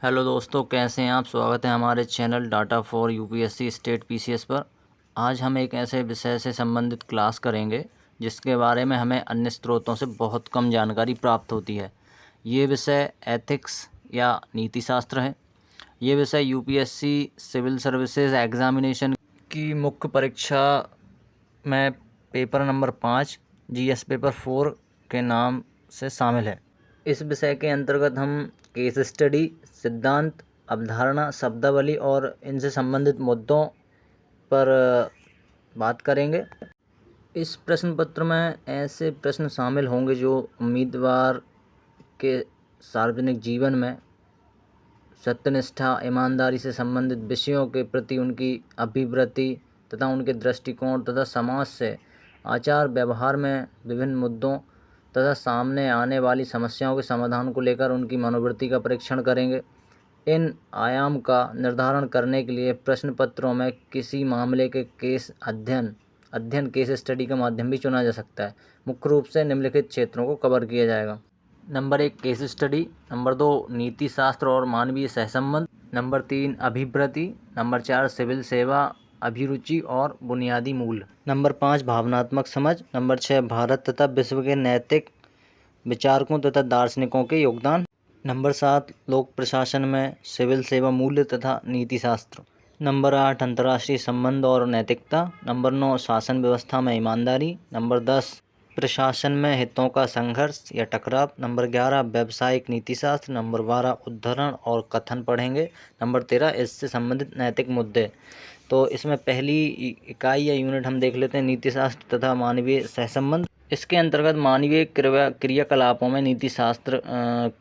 Hello दोस्तों, कैसे हैं आप। स्वागत है हमारे channel data for UPSC state PCS पर। आज हम एक ऐसे विषय से संबंधित क्लास करेंगे जिसके बारे में हमें अन्य स्रोतों से बहुत कम जानकारी प्राप्त होती है। ये विषय एथिक्स या नीति शास्त्र है। ये विषय यूपीएससी सिविल सर्विसेज एग्जामिनेशन की मुख्य परीक्षा में पेपर नंबर 5 जीएस पेपर 4 के नाम से शामिल है। इस विषय के अंतर्गत हम केस स्टडी, सिद्धांत, अवधारणा, शब्दावली और इनसे संबंधित मुद्दों पर बात करेंगे। इस प्रश्न पत्र में ऐसे प्रश्न शामिल होंगे जो उम्मीदवार के सार्वजनिक जीवन में सत्यनिष्ठा, ईमानदारी से संबंधित विषयों के प्रति उनकी अभिवृत्ति तथा उनके दृष्टिकोण तथा समाज से आचार व्यवहार में विभिन्न मुद्दों तथा सामने आने वाली समस्याओं के समाधान को लेकर उनकी मनोवृत्ति का परीक्षण करेंगे। इन आयाम का निर्धारण करने के लिए प्रश्न पत्रों में किसी मामले के केस अध्ययन केस स्टडी का माध्यम भी चुना जा सकता है। मुख्य रूप से निम्नलिखित क्षेत्रों को कवर किया जाएगा। नंबर 1 केस स्टडी, नंबर 2 नीति शास्त्र और मानवीय सहसंबंध, नंबर 3 अभिवृत्ति, नंबर 4 सिविल सेवा, अभिरुचि और बुनियादी मूल्य, नंबर 5 भावनात्मक समझ, नंबर 6 भारत तथा विश्व के नैतिक विचारकों तथा दार्शनिकों के योगदान, नंबर 7 लोक प्रशासन में सिविल सेवा मूल्य तथा नीति शास्त्र, नंबर 8 अंतर्राष्ट्रीय संबंध और नैतिकता, नंबर 9 शासन व्यवस्था में ईमानदारी, नंबर 10 प्रशासन में हितों का संघर्ष या टकराव, नंबर 11 व्यावसायिक नीति शास्त्र, नंबर 12 उद्धरण और कथन पढ़ेंगे, नंबर 13 इससे संबंधित नैतिक मुद्दे। तो इसमें पहली इकाई या यूनिट हम देख लेते हैं, नीति शास्त्र तथा मानवीय सहसंबंध। इसके अंतर्गत मानवीय क्रियाकलापों में नीति शास्त्र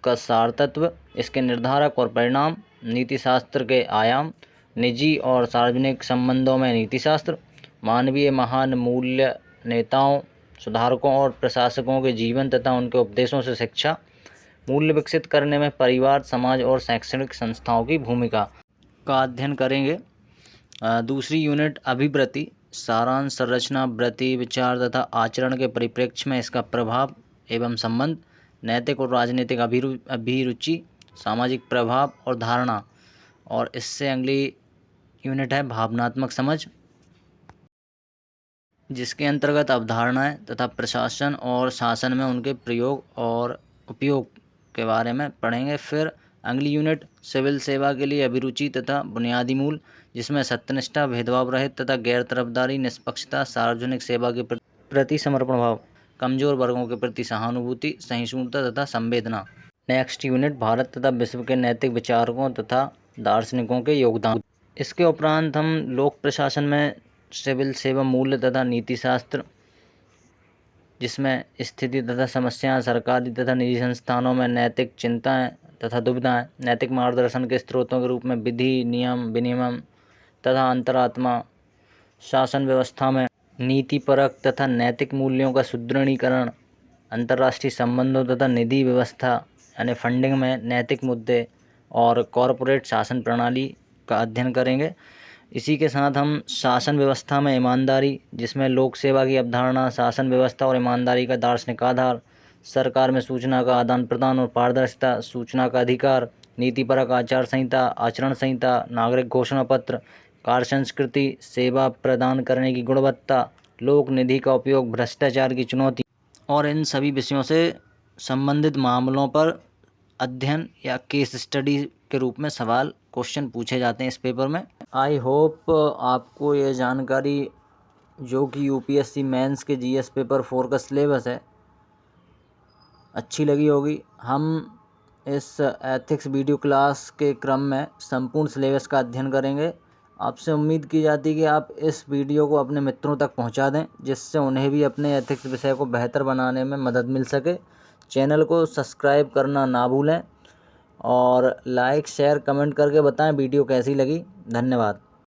का सार तत्व, इसके निर्धारक और परिणाम, नीति शास्त्र के आयाम, निजी और सार्वजनिक संबंधों में नीति शास्त्र, मानवीय महान मूल्य, नेताओं, सुधारकों और प्रशासकों के जीवन तथा उनके उपदेशों से शिक्षा, मूल्य विकसित करने में परिवार, समाज और शैक्षणिक संस्थाओं की भूमिका का अध्ययन करेंगे। दूसरी यूनिट अभिवृत्ति, सारांश, संरचना, वृत्ति, विचार तथा आचरण के परिप्रेक्ष्य में इसका प्रभाव एवं संबंध, नैतिक और राजनीतिक अभिरुचि, सामाजिक प्रभाव और धारणा। और इससे अगली यूनिट है भावनात्मक समझ, जिसके अंतर्गत अवधारणाएं तथा प्रशासन और शासन में उनके प्रयोग और उपयोग के बारे में पढ़ेंगे। फिर अगली यूनिट सिविल सेवा के लिए अभिरुचि तथा बुनियादी मूल, जिसमें सत्यनिष्ठा, भेदभाव रहित तथा गैर तरफदारी, निष्पक्षता, सार्वजनिक सेवा के प्रति समर्पण भाव, कमजोर वर्गों के प्रति सहानुभूति, सहिष्णुता तथा संवेदना। नेक्स्ट यूनिट भारत तथा विश्व के नैतिक विचारकों तथा दार्शनिकों के योगदान। इसके उपरांत हम लोक प्रशासन में सिविल सेवा मूल्य तथा नीति शास्त्र, जिसमें स्थिति तथा समस्याएं, सरकारी तथा निजी संस्थानों में नैतिक चिंताएं तथा दुविधाएं, नैतिक मार्गदर्शन के स्रोतों के रूप में विधि, नियम, विनियम तथा अंतरात्मा, शासन व्यवस्था में नीतिपरक तथा नैतिक मूल्यों का सुदृढ़ीकरण, अंतर्राष्ट्रीय संबंधों तथा निधि व्यवस्था यानी फंडिंग में नैतिक मुद्दे और कॉरपोरेट शासन प्रणाली का अध्ययन करेंगे। इसी के साथ हम शासन व्यवस्था में ईमानदारी, जिसमें लोक सेवा की अवधारणा, शासन व्यवस्था और ईमानदारी का दार्शनिक आधार, सरकार में सूचना का आदान प्रदान और पारदर्शिता, सूचना का अधिकार, नीतिपरक आचार संहिता, आचरण संहिता, नागरिक घोषणा पत्र, कार्य संस्कृति, सेवा प्रदान करने की गुणवत्ता, लोक निधि का उपयोग, भ्रष्टाचार की चुनौती और इन सभी विषयों से संबंधित मामलों पर अध्ययन या केस स्टडी के रूप में सवाल क्वेश्चन पूछे जाते हैं इस पेपर में। आई होप आपको ये जानकारी, जो कि यूपीएससी मेंस के जीएस पेपर 4 का सिलेबस है, अच्छी लगी होगी। हम इस एथिक्स वीडियो क्लास के क्रम में संपूर्ण सिलेबस का अध्ययन करेंगे। आपसे उम्मीद की जाती है कि आप इस वीडियो को अपने मित्रों तक पहुंचा दें, जिससे उन्हें भी अपने एथिक्स विषय को बेहतर बनाने में मदद मिल सके। चैनल को सब्सक्राइब करना ना भूलें और लाइक, शेयर, कमेंट करके बताएं वीडियो कैसी लगी। धन्यवाद।